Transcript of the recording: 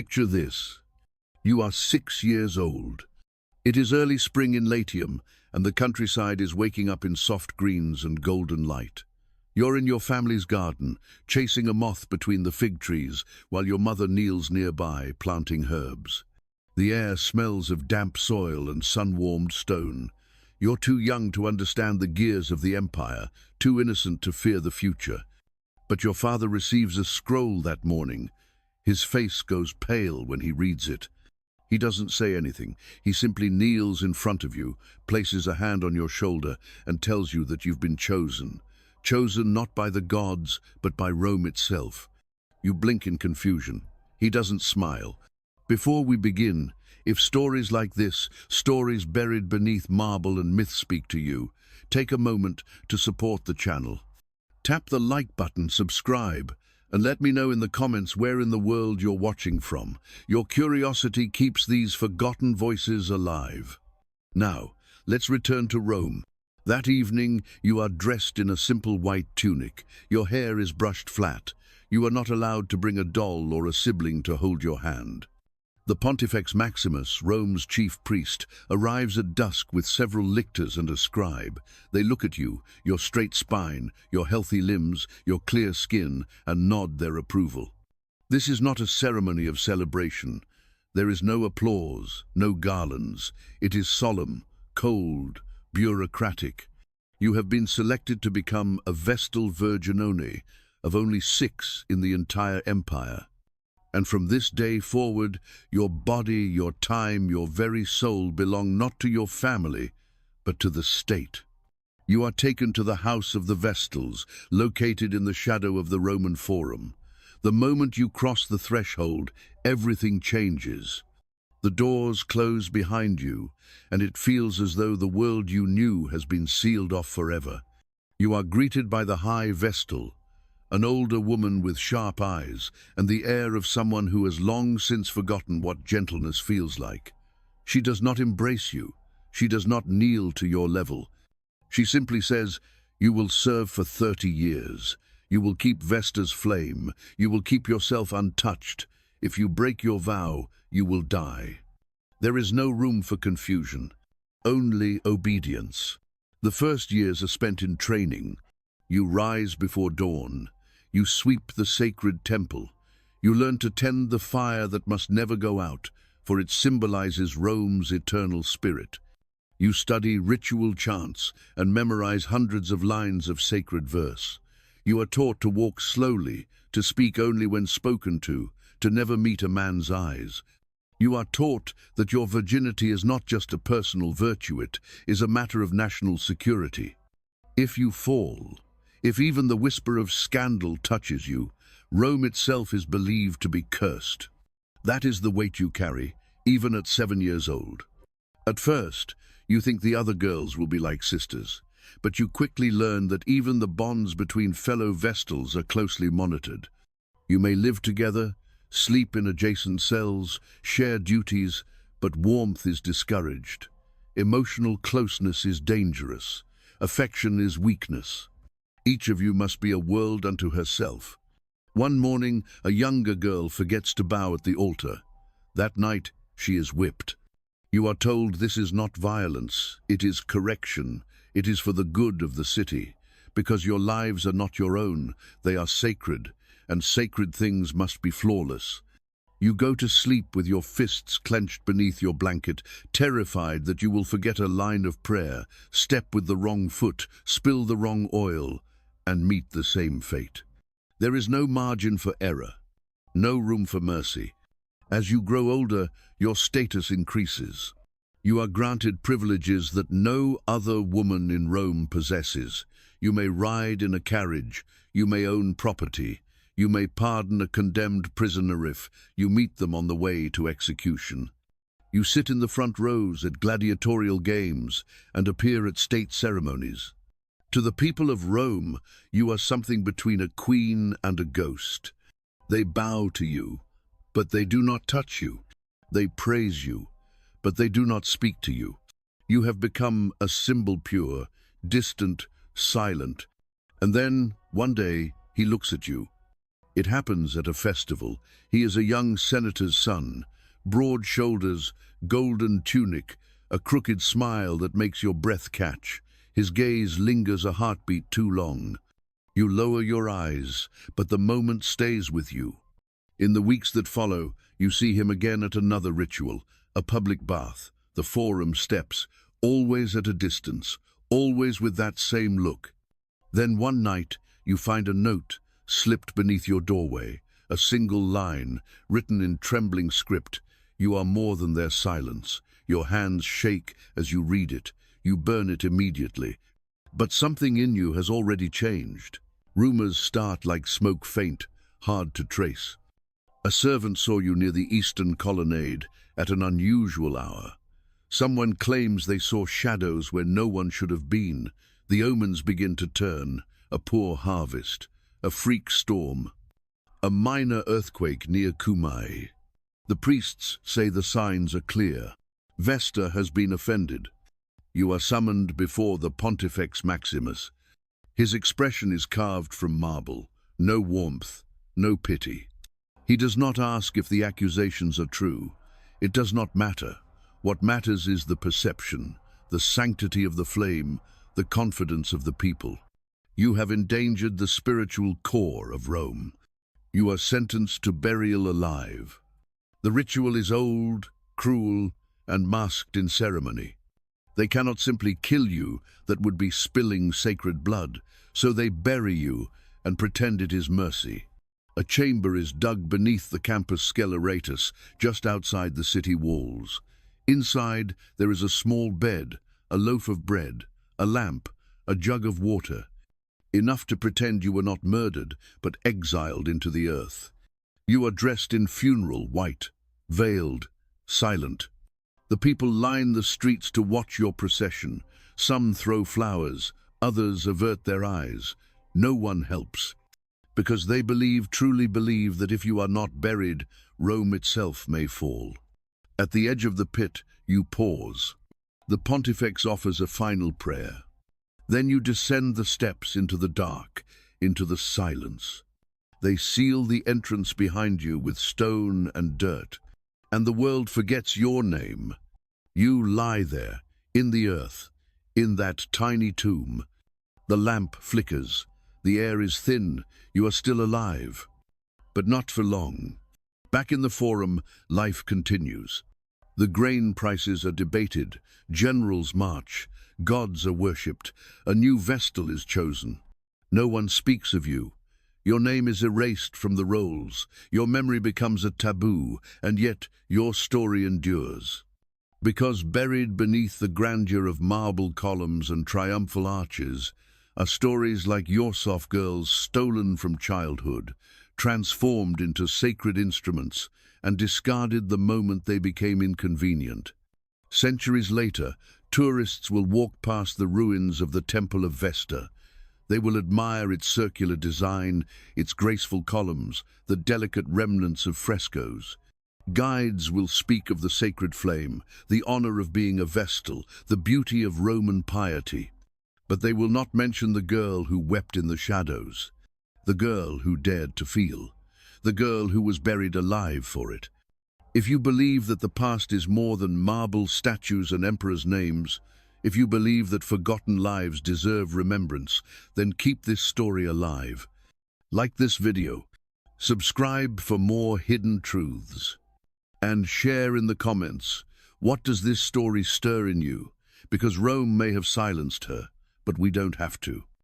Picture this. You are 6 years old. It is early spring in Latium, and the countryside is waking up in soft greens and golden light. You're in your family's garden, chasing a moth between the fig trees, while your mother kneels nearby, planting herbs. The air smells of damp soil and sun-warmed stone. You're too young to understand the gears of the empire, too innocent to fear the future. But your father receives a scroll that morning. His face goes pale when he reads it. He doesn't say anything. He simply kneels in front of you, places a hand on your shoulder, and tells you that you've been chosen. Chosen not by the gods, but by Rome itself. You blink in confusion. He doesn't smile. Before we begin, if stories like this, stories buried beneath marble and myth speak to you, take a moment to support the channel. Tap the like button, subscribe, and let me know in the comments where in the world you're watching from. Your curiosity keeps these forgotten voices alive. Now, let's return to Rome. That evening, you are dressed in a simple white tunic. Your hair is brushed flat. You are not allowed to bring a doll or a sibling to hold your hand. The Pontifex Maximus, Rome's chief priest, arrives at dusk with several lictors and a scribe. They look at you, your straight spine, your healthy limbs, your clear skin, and nod their approval. This is not a ceremony of celebration. There is no applause, no garlands. It is solemn, cold, bureaucratic. You have been selected to become a Vestal Virginone, of only 6 in the entire empire. And from this day forward, your body, your time, your very soul belong not to your family, but to the state. You are taken to the house of the Vestals, located in the shadow of the Roman Forum. The moment you cross the threshold, everything changes. The doors close behind you, and it feels as though the world you knew has been sealed off forever. You are greeted by the High Vestal, an older woman with sharp eyes and the air of someone who has long since forgotten what gentleness feels like. She does not embrace you. She does not kneel to your level. She simply says, "You will serve for 30 years. You will keep Vesta's flame. You will keep yourself untouched. If you break your vow, you will die." There is no room for confusion, only obedience. The first years are spent in training. You rise before dawn. You sweep the sacred temple. You learn to tend the fire that must never go out, for it symbolizes Rome's eternal spirit. You study ritual chants and memorize hundreds of lines of sacred verse. You are taught to walk slowly, to speak only when spoken to never meet a man's eyes. You are taught that your virginity is not just a personal virtue, it is a matter of national security. If you fall, if even the whisper of scandal touches you, Rome itself is believed to be cursed. That is the weight you carry, even at 7 years old. At first, you think the other girls will be like sisters, but you quickly learn that even the bonds between fellow Vestals are closely monitored. You may live together, sleep in adjacent cells, share duties, but warmth is discouraged. Emotional closeness is dangerous. Affection is weakness. Each of you must be a world unto herself. One morning, a younger girl forgets to bow at the altar. That night, she is whipped. You are told this is not violence, it is correction. It is for the good of the city. Because your lives are not your own, they are sacred, and sacred things must be flawless. You go to sleep with your fists clenched beneath your blanket, terrified that you will forget a line of prayer, step with the wrong foot, spill the wrong oil, and meet the same fate. There is no margin for error, no room for mercy. As you grow older, your status increases. You are granted privileges that no other woman in Rome possesses. You may ride in a carriage, you may own property, you may pardon a condemned prisoner if you meet them on the way to execution. You sit in the front rows at gladiatorial games and appear at state ceremonies. To the people of Rome, you are something between a queen and a ghost. They bow to you, but they do not touch you. They praise you, but they do not speak to you. You have become a symbol pure, distant, silent. And then, one day, he looks at you. It happens at a festival. He is a young senator's son. Broad shoulders, golden tunic, a crooked smile that makes your breath catch. His gaze lingers a heartbeat too long. You lower your eyes, but the moment stays with you. In the weeks that follow, you see him again at another ritual, a public bath, the forum steps, always at a distance, always with that same look. Then one night, you find a note slipped beneath your doorway, a single line, written in trembling script. You are more than their silence. Your hands shake as you read it. You burn it immediately. But something in you has already changed. Rumors start like smoke faint, hard to trace. A servant saw you near the eastern colonnade at an unusual hour. Someone claims they saw shadows where no one should have been. The omens begin to turn, a poor harvest, a freak storm, a minor earthquake near Kumai. The priests say the signs are clear. Vesta has been offended. You are summoned before the Pontifex Maximus. His expression is carved from marble, no warmth, no pity. He does not ask if the accusations are true. It does not matter. What matters is the perception, the sanctity of the flame, the confidence of the people. You have endangered the spiritual core of Rome. You are sentenced to burial alive. The ritual is old, cruel, and masked in ceremony. They cannot simply kill you, that would be spilling sacred blood, so they bury you and pretend it is mercy. A chamber is dug beneath the Campus Sceleratus, just outside the city walls. Inside, there is a small bed, a loaf of bread, a lamp, a jug of water, enough to pretend you were not murdered, but exiled into the earth. You are dressed in funeral white, veiled, silent. The people line the streets to watch your procession. Some throw flowers, others avert their eyes. No one helps, because they truly believe that if you are not buried, Rome itself may fall. At the edge of the pit, you pause. The Pontifex offers a final prayer. Then you descend the steps into the dark, into the silence. They seal the entrance behind you with stone and dirt, and the world forgets your name. You lie there, in the earth, in that tiny tomb. The lamp flickers, the air is thin, you are still alive. But not for long. Back in the forum, life continues. The grain prices are debated, generals march, gods are worshipped, a new Vestal is chosen. No one speaks of you. Your name is erased from the rolls, your memory becomes a taboo, and yet your story endures. Because buried beneath the grandeur of marble columns and triumphal arches are stories like your soft girls stolen from childhood, transformed into sacred instruments, and discarded the moment they became inconvenient. Centuries later, tourists will walk past the ruins of the Temple of Vesta. They will admire its circular design, its graceful columns, the delicate remnants of frescoes. Guides will speak of the sacred flame, the honor of being a Vestal, the beauty of Roman piety. But they will not mention the girl who wept in the shadows, the girl who dared to feel, the girl who was buried alive for it. If you believe that the past is more than marble statues and emperors' names, if you believe that forgotten lives deserve remembrance, then keep this story alive. Like this video, subscribe for more hidden truths, and share in the comments, what does this story stir in you? Because Rome may have silenced her, but we don't have to.